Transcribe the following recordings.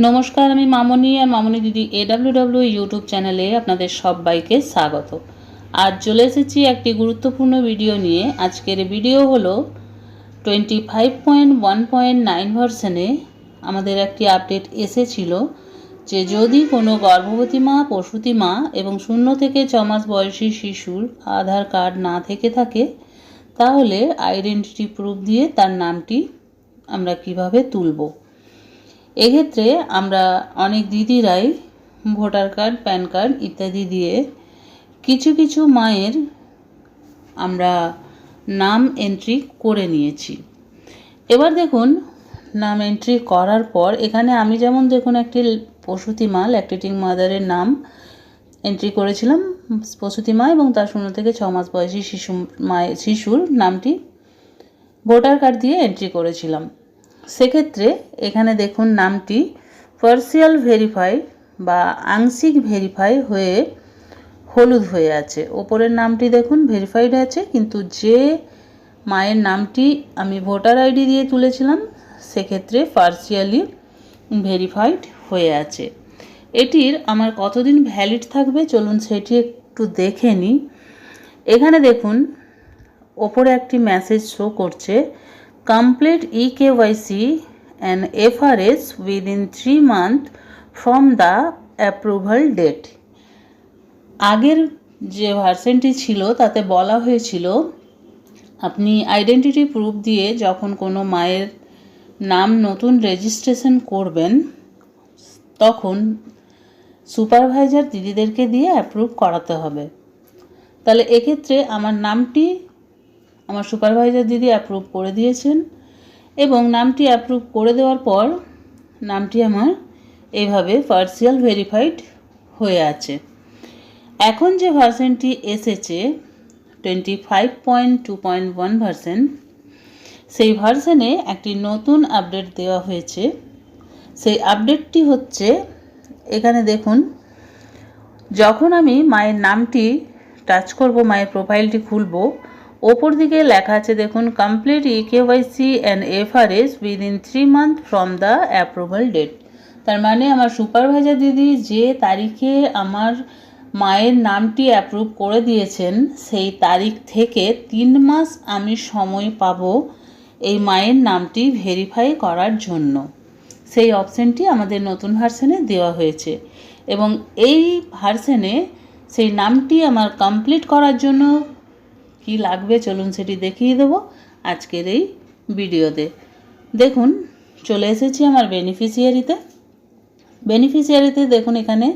নমস্কার, আমি মামনি আর মামনি দিদি AWW ইউটিউব চ্যানেলে আপনাদের সবাইকে স্বাগত। আজ চলে এসেছি একটি গুরুত্বপূর্ণ ভিডিও নিয়ে। আজকের ভিডিও হলো 25.1.9 ভার্সনে আমাদের একটি আপডেট এসেছিল যে যদি কোনো গর্ভবতী মা, প্রসূতি মা এবং 0 থেকে 6 মাস বয়সী শিশুর আধার কার্ড না থেকে থাকে তাহলে আইডেন্টিটি প্রুফ দিয়ে তার নামটি আমরা কিভাবে তুলব। এক্ষেত্রে আমরা অনেক দিদিরাই ভোটার কার্ড, প্যান কার্ড ইত্যাদি দিয়ে কিছু মায়ের আমরা নাম এন্ট্রি করে নিয়েছি। এবার দেখুন, নাম এন্ট্রি করার পর এখানে আমি যেমন দেখুন একটি প্রসূতি মা, ল্যাকটেটিং মাদারের নাম এন্ট্রি করেছিলাম, প্রসূতি মা, এবং তার 0 থেকে 6 মাস বয়সী শিশুর নামটি ভোটার কার্ড দিয়ে এন্ট্রি করেছিলাম। সেক্ষেত্রে এখানে দেখুন নামটি পার্সিয়াল ভেরিফাই বা আংশিক ভেরিফাই হয়ে হলুদ হয়ে আছে। ওপরের নামটি দেখুন ভেরিফাইড আছে, কিন্তু যে মায়ের নামটি আমি ভোটার আইডি দিয়ে তুলেছিলাম সেক্ষেত্রে পার্সিয়ালি ভেরিফাইড হয়ে আছে। এটির আমার কতদিন ভ্যালিড থাকবে চলুন সেটি একটু দেখে নিই। এখানে দেখুন ওপরে একটি মেসেজ শো করছে, complete eKYC and FRS within 3 months from the approval date। আগের যে ভার্সনটি ছিল তাতে বলা হয়েছিল আপনি আইডেন্টিটি প্রুফ দিয়ে যখন কোনো মায়ের নাম নতুন রেজিস্ট্রেশন করবেন তখন সুপারভাইজার দিদিদেরকে দিয়ে অ্যাপ্রুভ করাতে হবে। তাহলে এক্ষেত্রে আমার নামটি আমার সুপারভাইজার দিদি অ্যাপ্রুভ করে দিয়েছেন এবং নামটি অ্যাপ্রুভ করে দেওয়ার পর নামটি আমার এইভাবে পার্সিয়াল ভেরিফাইড হয়ে আছে। এখন যে ভার্সনটি এসেছে 25.2.1 ভার্সন, সেই ভার্সনে একটি নতুন আপডেট দেওয়া হয়েছে। সেই আপডেটটি হচ্ছে, এখানে দেখুন যখন আমি মায়ের নামটি টাচ করব, মায়ের প্রোফাইলটি খুলব, ওপর দিকে লেখা আছে দেখুন complete eKYC and FRS within 3 month from the approval date. তার মানে আমার সুপারভাইজার দিদি যে তারিখে আমার মায়ের নামটি অ্যাপ্রুভ করে দিয়েছেন সেই তারিখ থেকে 3 মাস আমি সময় পাব এই মায়ের নামটি ভেরিফাই করার জন্য। সেই অপশানটি আমাদের নতুন ভার্সনে দেওয়া হয়েছে এবং এই ভার্সনে সেই নামটি আমার কমপ্লিট করার জন্য কি লাগবে চলুন সেটি দেখিয়ে দেব আজকের এই ভিডিওতে। দেখুন চলে এসেছি আমার বেনিফিশিয়ারিতে দেখুন এখানে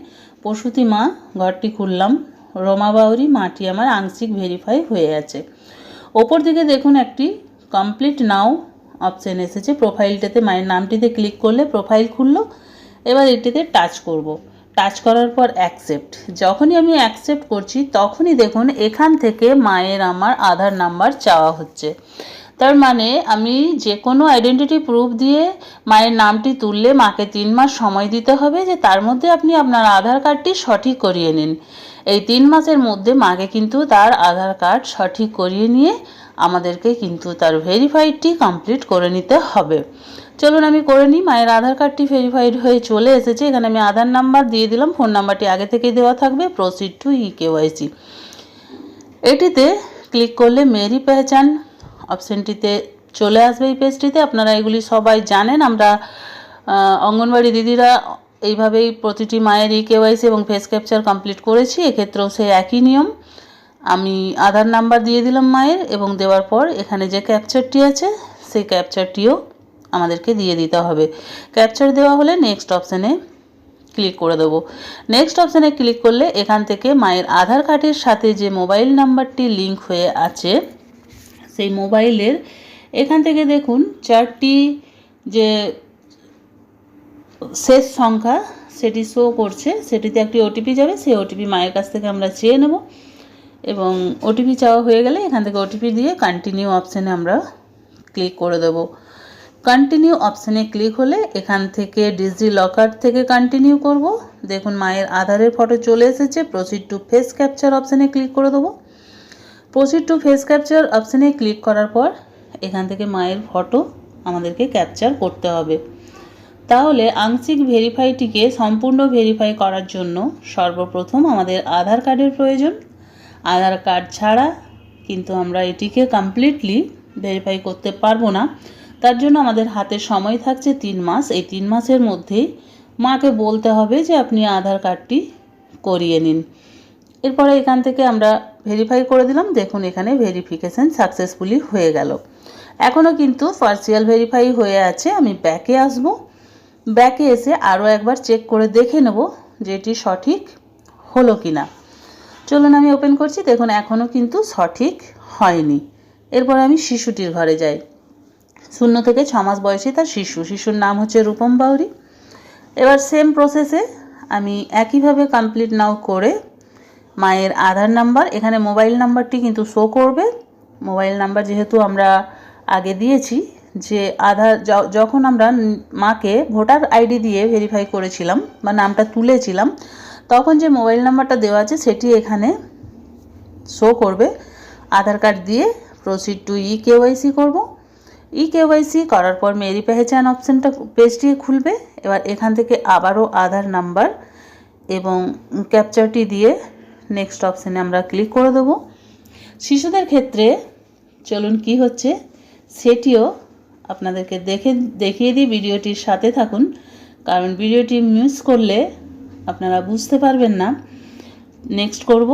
প্রসূতি মা ঘরটি খুললাম, রমা বাউরি মাটি আমার আংশিক ভেরিফাই হয়ে আছে। ওপর দিকে দেখুন একটি কমপ্লিট নাও অপশান এসেছে। প্রোফাইলটাতে মায়ের নামটিতে ক্লিক করলে প্রোফাইল খুললো। এবার এটিতে টাচ করব। টাচ করার পর অ্যাকসেপ্ট। যখনই আমি অ্যাকসেপ্ট করছি তখনই দেখুন এখান থেকে মায়ের আমার আধার নাম্বার চাওয়া হচ্ছে। তার মানে আমি যে কোনো আইডেন্টিটি প্রুফ দিয়ে মায়ের নামটি তুললে মাকে 3 মাস সময় দিতে হবে যে তার মধ্যে আপনি আপনার আধার কার্ডটি সঠিক করিয়ে নিন। এই 3 মাসের মধ্যে মাকে কিন্তু তার আধার কার্ড সঠিক করিয়ে নিয়ে আমাদেরকে কিন্তু তার ভেরিফাইডটি কমপ্লিট করে নিতে হবে। চলুন আমি করে নিই। মায়ের আধার কার্ডটি ভেরিফাইড হয়ে চলে এসেছে। এখানে আমি আধার নাম্বার দিয়ে দিলাম, ফোন নাম্বারটি আগে থেকেই দেওয়া থাকবে। প্রসিড টু eKYC এটিতে ক্লিক করলে মেরি পেহচান অপশানটিতে চলে আসবে। এই পেজটিতে আপনারা এগুলি সবাই জানেন, আমরা অঙ্গনবাড়ি দিদিরা এইভাবেই প্রতিটি মায়ের eKYC এবং ফেস ক্যাপচার কমপ্লিট করেছি। এক্ষেত্রেও সেই একই নিয়ম। আমি আধার নাম্বার দিয়ে দিলাম মায়ের এবং দেওয়ার পর এখানে যে ক্যাপচারটি আছে সেই ক্যাপচারটিও আমাদেরকে দিয়ে দিতে হবে। ক্যাপচার দেওয়া হলে নেক্সট অপশানে ক্লিক করে দেবো। নেক্সট অপশানে ক্লিক করলে এখান থেকে মায়ের আধার কার্ডের সাথে যে মোবাইল নাম্বারটি লিঙ্ক হয়ে আছে সেই মোবাইলের এখান থেকে দেখুন 4টি যে শেষ সংখ্যা সেটি শো করছে, সেটিতে একটি ওটিপি যাবে। সেই ওটিপি মায়ের কাছ থেকে আমরা চেয়ে নেব এবং ওটিপি চাওয়া হয়ে গেলে এখান থেকে ওটিপি দিয়ে কন্টিনিউ অপশানে আমরা ক্লিক করে দেব। কন্টিনিউ অপশানে ক্লিক হলে এখান থেকে ডিজি লকার থেকে কন্টিনিউ করব। দেখুন মায়ের আধারের ফটো চলে এসেছে। প্রসিড টু ফেস ক্যাপচার অপশানে ক্লিক করে দেবো। প্রসিড টু ফেস ক্যাপচার অপশানে ক্লিক করার পর এখান থেকে মায়ের ফটো আমাদেরকে ক্যাপচার করতে হবে। তাহলে আংশিক ভেরিফাইটিকে সম্পূর্ণ ভেরিফাই করার জন্য সর্বপ্রথম আমাদের আধার কার্ডের প্রয়োজন। আধার কার্ড ছাড়া কিন্তু আমরা এটিকে কমপ্লিটলি ভেরিফাই করতে পারবো না। তার জন্য আমাদের হাতে সময় থাকছে 3 মাস। এই 3 মাসের মধ্যেই মাকে বলতে হবে যে আপনি আধার কার্ডটি করিয়ে নিন। এরপরে এখান থেকে আমরা ভেরিফাই করে দিলাম। দেখুন এখানে ভেরিফিকেশান সাকসেসফুলি হয়ে গেল। এখনও কিন্তু পার্সিয়াল ভেরিফাই হয়ে আছে। আমি ব্যাকে আসব। ব্যাকে এসে আরও একবার চেক করে দেখে নেব যে এটি সঠিক হলো কি না। চলুন আমি ওপেন করছি। দেখুন এখনও কিন্তু সঠিক হয়নি। এরপর আমি শিশুটির ঘরে যাই। 0 থেকে 6 মাস বয়সী তার শিশুর নাম হচ্ছে রূপম বাউরি। এবার সেম প্রসেসে আমি একইভাবে কমপ্লিট নাও করে মায়ের আধার নাম্বার, এখানে মোবাইল নাম্বারটি কিন্তু শো করবে। মোবাইল নাম্বার যেহেতু আমরা আগে দিয়েছি, যে আধার যখন আমরা মাকে ভোটার আইডি দিয়ে ভেরিফাই করেছিলাম বা নামটা তুলেছিলাম, তখন যে মোবাইল নাম্বারটা দেওয়া আছে সেটি এখানে শো করবে। আধার কার্ড দিয়ে প্রসিড টু ইকেওয়াইসি করব। ইকেওয়াইসি করার পর মেরি পেহচান অপশানটা পেজটি খুলবে। এবার এখান থেকে আবারও আধার নাম্বার এবং ক্যাপচারটি দিয়ে নেক্সট অপশানে আমরা ক্লিক করে দেবো। শিশুদের ক্ষেত্রে চলুন কি হচ্ছে সেটিও আপনাদেরকে দেখিয়ে দিই। ভিডিওটির সাথে থাকুন, কারণ ভিডিওটি মিস করলে আপনারা বুঝতে পারবেন না। নেক্সট করব।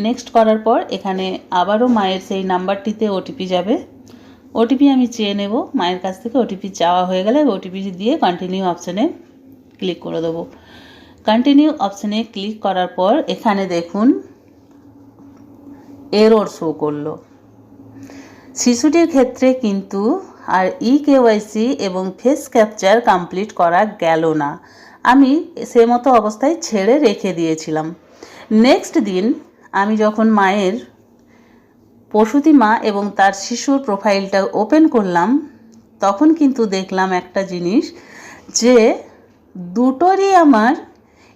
নেক্সট করার পর এখানে আবারও মায়ের সেই নাম্বারটিতে ওটিপি যাবে। ওটিপি আমি চেয়ে নেব মায়ের কাছ থেকে। ওটিপি চাওয়া হয়ে গেলে ওটিপি দিয়ে কন্টিনিউ অপশানে ক্লিক করে দেবো। কন্টিনিউ অপশানে ক্লিক করার পর এখানে দেখুন এরর শো করলো। শিশুটির ক্ষেত্রে কিন্তু আর ইকেওয়াইসি এবং ফেস ক্যাপচার কমপ্লিট করা গেল না। আমি সে মতো অবস্থায় ছেড়ে রেখে দিয়েছিলাম। নেক্সট দিন আমি যখন মায়ের প্রসূতি মা এবং তার শিশুর প্রোফাইলটা ওপেন করলাম, তখন কিন্তু দেখলাম একটা জিনিস, যে দুটোরই আমার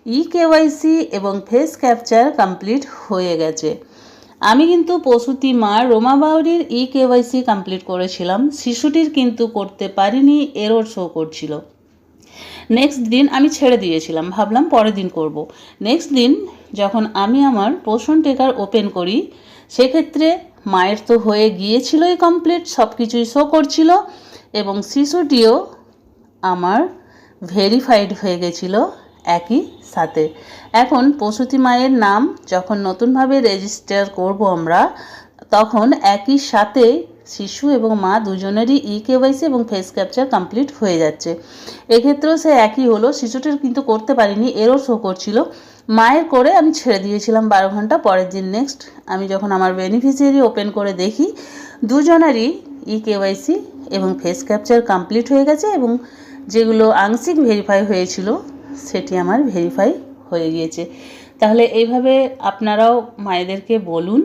ইকেওয়াইসি এবং ফেস ক্যাপচার কমপ্লিট হয়ে গেছে। আমি কিন্তু প্রসূতি মা রোমা বাউরির ইকেওয়াইসি কমপ্লিট করেছিলাম, শিশুটির কিন্তু করতে পারিনি, এরর শো করছিল। নেক্সট দিন আমি ছেড়ে দিয়েছিলাম, ভাবলাম পরের দিন করব। নেক্সট দিন যখন আমি আমার পোষণ টেকার ওপেন করি, সেক্ষেত্রে মায়ের তো হয়ে গিয়েছিলই কমপ্লিট, সব কিছুই শো করছিল এবং শিশুটিও আমার ভেরিফাইড হয়ে গেছিল একই সাথে। এখন প্রসূতি মায়ের নাম যখন নতুনভাবে রেজিস্টার করব আমরা, তখন একই সাথে শিশু এবং মা দুজনেরই ইকেওয়াইসি এবং ফেস ক্যাপচার কমপ্লিট হয়ে যাচ্ছে। এক্ষেত্রেও সে একই হলো। শিশুটির কিন্তু করতে পারিনি, এরর শো করছিল। মায়ের করে আমি ছেড়ে দিয়েছিলাম 12 ঘন্টা। পরের দিন নেক্সট আমি যখন আমার বেনিফিশিয়ারি ওপেন করে দেখি, দুজনেরই ইকেওয়াইসি এবং ফেস ক্যাপচার কমপ্লিট হয়ে গেছে এবং যেগুলো আংশিক ভেরিফাই হয়েছিল সেটি আমার ভেরিফাই হয়ে গিয়েছে। তাহলে এইভাবে আপনারাও মায়েদেরকে বলুন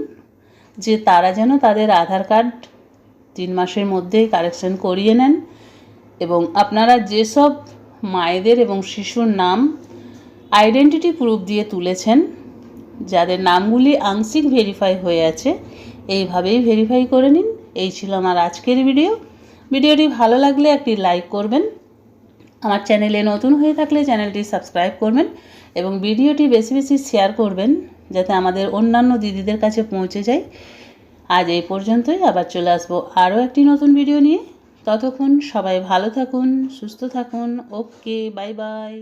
যে তারা যেন তাদের আধার কার্ড 3 মাসের মধ্যেই কারেকশন করিয়ে নেন এবং আপনারা যেসব মায়েদের এবং শিশুর নাম আইডেন্টিটি প্রুফ দিয়ে তুলেছেন, যাদের নামগুলি আংশিক ভেরিফাই হয়ে আছে, এইভাবেই ভেরিফাই করে নিন। এই ছিল আমার আজকের ভিডিও। ভিডিওটি ভালো লাগলে একটি লাইক করবেন। আমার চ্যানেলে নতুন হয়ে থাকলে চ্যানেলটি সাবস্ক্রাইব করবেন এবং ভিডিওটি বেশি বেশি শেয়ার করবেন, যাতে আমাদের অন্যান্য দিদিদের কাছে পৌঁছে যায়। আজ এই পর্যন্তই। আবার চলে আসবো আরও একটি নতুন ভিডিও নিয়ে। ততক্ষণ সবাই ভালো থাকুন, সুস্থ থাকুন। ওকে, বাই বাই।